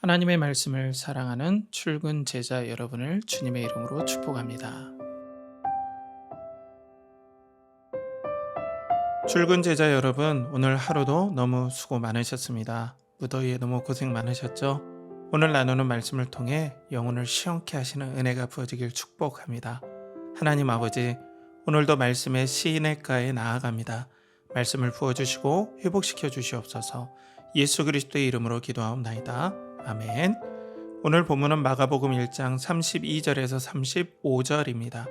하나님의 말씀을 사랑하는 출근 제자 여러분을 주님의 이름으로 축복합니다. 출근 제자 여러분, 오늘 하루도 너무 수고 많으셨습니다. 무더위에 너무 고생 많으셨죠? 오늘 나누는 말씀을 통해 영혼을 시원케 하시는 은혜가 부어지길 축복합니다. 하나님 아버지, 오늘도 말씀의 시인의가에 나아갑니다. 말씀을 부어주시고 회복시켜 주시옵소서. 예수 그리스도의 이름으로 기도하옵나이다. 아멘. 오늘 본문은 마가복음 1장 32절에서 35절입니다.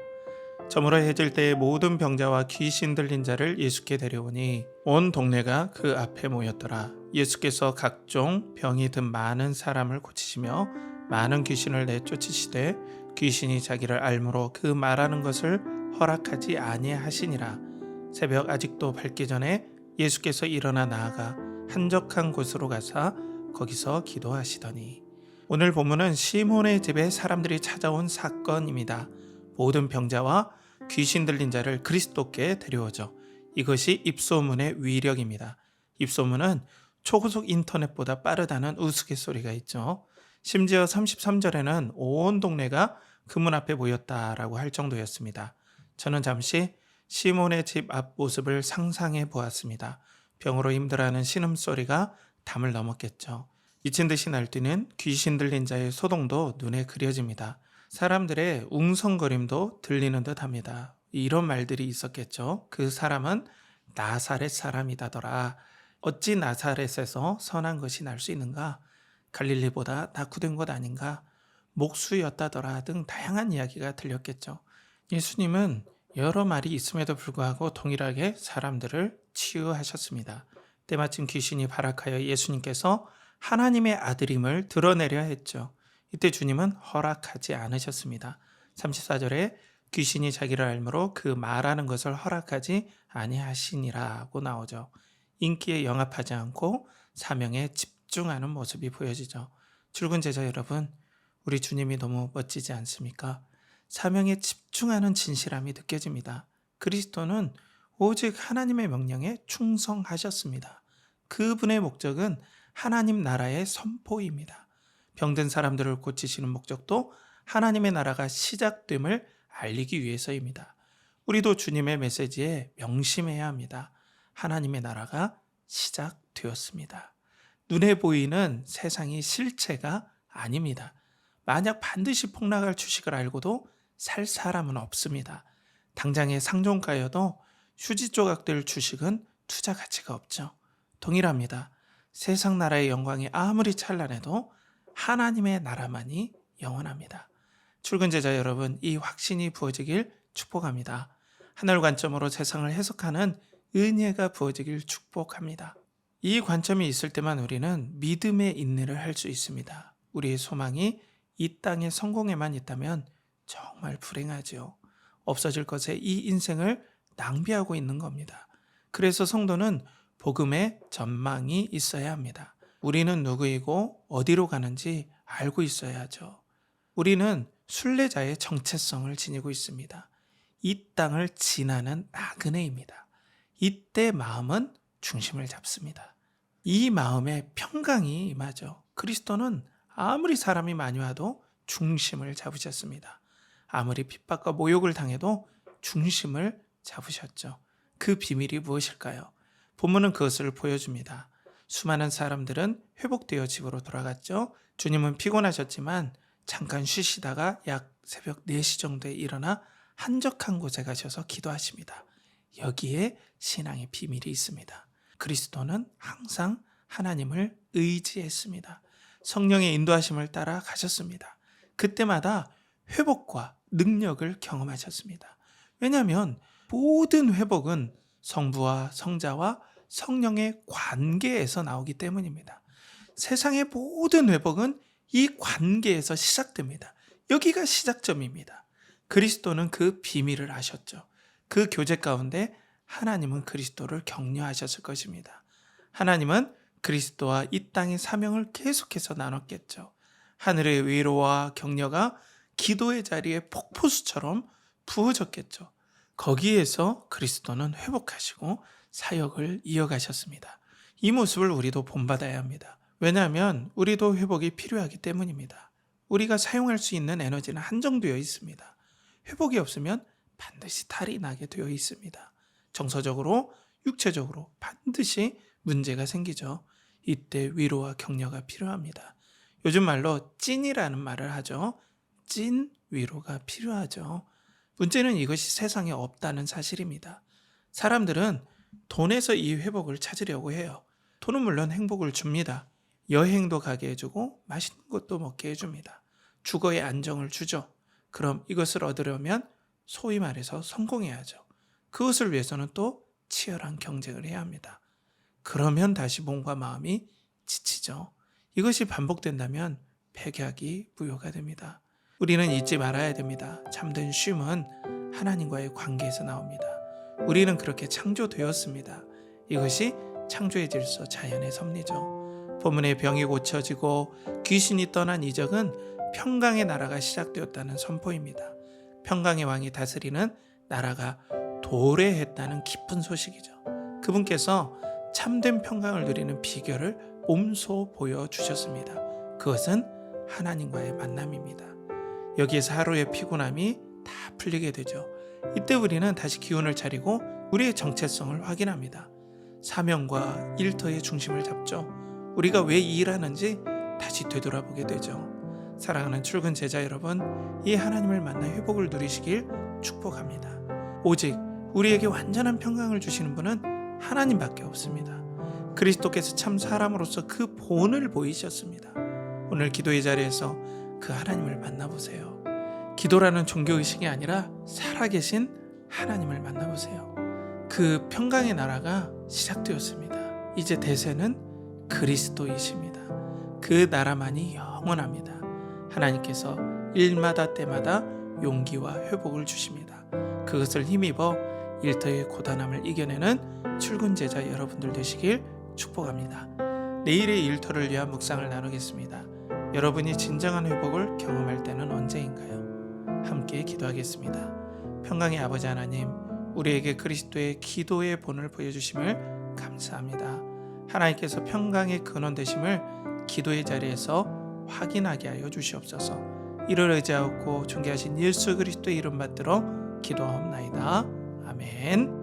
저물어 해질 때에 모든 병자와 귀신 들린 자를 예수께 데려오니 온 동네가 그 앞에 모였더라. 예수께서 각종 병이 든 많은 사람을 고치시며 많은 귀신을 내쫓으시되 귀신이 자기를 알므로 그 말하는 것을 허락하지 아니하시니라. 새벽 아직도 밝기 전에 예수께서 일어나 나아가 한적한 곳으로 가사 거기서 기도하시더니. 오늘 본문은 시몬의 집에 사람들이 찾아온 사건입니다. 모든 병자와 귀신 들린 자를 그리스도께 데려오죠. 이것이 입소문의 위력입니다. 입소문은 초고속 인터넷보다 빠르다는 우스갯소리가 있죠. 심지어 33절에는 온 동네가 그 문 앞에 모였다라고 할 정도였습니다. 저는 잠시 시몬의 집 앞 모습을 상상해 보았습니다. 병으로 힘들어하는 신음소리가 담을 넘었겠죠. 미친 듯이 날뛰는 귀신 들린 자의 소동도 눈에 그려집니다. 사람들의 웅성거림도 들리는 듯 합니다. 이런 말들이 있었겠죠. 그 사람은 나사렛 사람이다더라. 어찌 나사렛에서 선한 것이 날 수 있는가? 갈릴리보다 낙후된 곳 아닌가? 목수였다더라 등 다양한 이야기가 들렸겠죠. 예수님은 여러 말이 있음에도 불구하고 동일하게 사람들을 치유하셨습니다. 때마침 귀신이 발악하여 예수님께서 하나님의 아들임을 드러내려 했죠. 이때 주님은 허락하지 않으셨습니다. 34절에 귀신이 자기를 알므로 그 말하는 것을 허락하지 아니하시니라고 나오죠. 인기에 영합하지 않고 사명에 집중하는 모습이 보여지죠. 출근 제자 여러분, 우리 주님이 너무 멋지지 않습니까? 사명에 집중하는 진실함이 느껴집니다. 그리스도는 오직 하나님의 명령에 충성하셨습니다. 그분의 목적은 하나님 나라의 선포입니다. 병든 사람들을 고치시는 목적도 하나님의 나라가 시작됨을 알리기 위해서입니다. 우리도 주님의 메시지에 명심해야 합니다. 하나님의 나라가 시작되었습니다. 눈에 보이는 세상이 실체가 아닙니다. 만약 반드시 폭락할 주식을 알고도 살 사람은 없습니다. 당장의 상종가여도 휴지 조각 될 주식은 투자 가치가 없죠. 동일합니다. 세상 나라의 영광이 아무리 찬란해도 하나님의 나라만이 영원합니다. 출근 제자 여러분, 이 확신이 부어지길 축복합니다. 하늘 관점으로 세상을 해석하는 은혜가 부어지길 축복합니다. 이 관점이 있을 때만 우리는 믿음의 인내를 할 수 있습니다. 우리의 소망이 이 땅의 성공에만 있다면 정말 불행하지요. 없어질 것에 이 인생을 낭비하고 있는 겁니다. 그래서 성도는 복음의 전망이 있어야 합니다. 우리는 누구이고 어디로 가는지 알고 있어야 하죠. 우리는 순례자의 정체성을 지니고 있습니다. 이 땅을 지나는 나그네입니다. 이때 마음은 중심을 잡습니다. 이 마음에 평강이 임하죠. 그리스도는 아무리 사람이 많이 와도 중심을 잡으셨습니다. 아무리 핍박과 모욕을 당해도 중심을 잡으셨죠. 그 비밀이 무엇일까요? 본문은 그것을 보여줍니다. 수많은 사람들은 회복되어 집으로 돌아갔죠. 주님은 피곤하셨지만 잠깐 쉬시다가 약 새벽 4시 정도에 일어나 한적한 곳에 가셔서 기도하십니다. 여기에 신앙의 비밀이 있습니다. 그리스도는 항상 하나님을 의지했습니다. 성령의 인도하심을 따라 가셨습니다. 그때마다 회복과 능력을 경험하셨습니다. 왜냐하면 모든 회복은 성부와 성자와 성령의 관계에서 나오기 때문입니다. 세상의 모든 회복은 이 관계에서 시작됩니다. 여기가 시작점입니다. 그리스도는 그 비밀을 아셨죠. 그 교제 가운데 하나님은 그리스도를 격려하셨을 것입니다. 하나님은 그리스도와 이 땅의 사명을 계속해서 나눴겠죠. 하늘의 위로와 격려가 기도의 자리에 폭포수처럼 부어졌겠죠. 거기에서 그리스도는 회복하시고 사역을 이어가셨습니다. 이 모습을 우리도 본받아야 합니다. 왜냐하면 우리도 회복이 필요하기 때문입니다. 우리가 사용할 수 있는 에너지는 한정되어 있습니다. 회복이 없으면 반드시 탈이 나게 되어 있습니다. 정서적으로, 육체적으로 반드시 문제가 생기죠. 이때 위로와 격려가 필요합니다. 요즘 말로 찐이라는 말을 하죠. 찐 위로가 필요하죠. 문제는 이것이 세상에 없다는 사실입니다. 사람들은 돈에서 이 회복을 찾으려고 해요. 돈은 물론 행복을 줍니다. 여행도 가게 해주고 맛있는 것도 먹게 해줍니다. 주거에 안정을 주죠. 그럼 이것을 얻으려면 소위 말해서 성공해야죠. 그것을 위해서는 또 치열한 경쟁을 해야 합니다. 그러면 다시 몸과 마음이 지치죠. 이것이 반복된다면 백약이 무효가 됩니다. 우리는 잊지 말아야 됩니다. 참된 쉼은 하나님과의 관계에서 나옵니다. 우리는 그렇게 창조되었습니다. 이것이 창조의 질서, 자연의 섭리죠. 본문의 병이 고쳐지고 귀신이 떠난 이적은 평강의 나라가 시작되었다는 선포입니다. 평강의 왕이 다스리는 나라가 도래했다는 기쁜 소식이죠. 그분께서 참된 평강을 누리는 비결을 몸소 보여주셨습니다. 그것은 하나님과의 만남입니다. 여기에서 하루의 피곤함이 다 풀리게 되죠. 이때 우리는 다시 기운을 차리고 우리의 정체성을 확인합니다. 사명과 일터의 중심을 잡죠. 우리가 왜 일하는지 다시 되돌아보게 되죠. 사랑하는 출근 제자 여러분, 이 하나님을 만나 회복을 누리시길 축복합니다. 오직 우리에게 완전한 평강을 주시는 분은 하나님밖에 없습니다. 그리스도께서 참 사람으로서 그 본을 보이셨습니다. 오늘 기도의 자리에서 그 하나님을 만나보세요. 기도라는 종교의식이 아니라 살아계신 하나님을 만나보세요. 그 평강의 나라가 시작되었습니다. 이제 대세는 그리스도이십니다. 그 나라만이 영원합니다. 하나님께서 일마다 때마다 용기와 회복을 주십니다. 그것을 힘입어 일터의 고단함을 이겨내는 출근 제자 여러분들 되시길 축복합니다. 내일의 일터를 위한 묵상을 나누겠습니다. 여러분이 진정한 회복을 경험할 때는 언제인가요? 함께 기도하겠습니다. 평강의 아버지 하나님, 우리에게 그리스도의 기도의 본을 보여주심을 감사합니다. 하나님께서 평강의 근원 되심을 기도의 자리에서 확인하게 하여 주시옵소서. 이를 의지하고 존귀하신 예수 그리스도의 이름 받들어 기도하옵나이다. 아멘.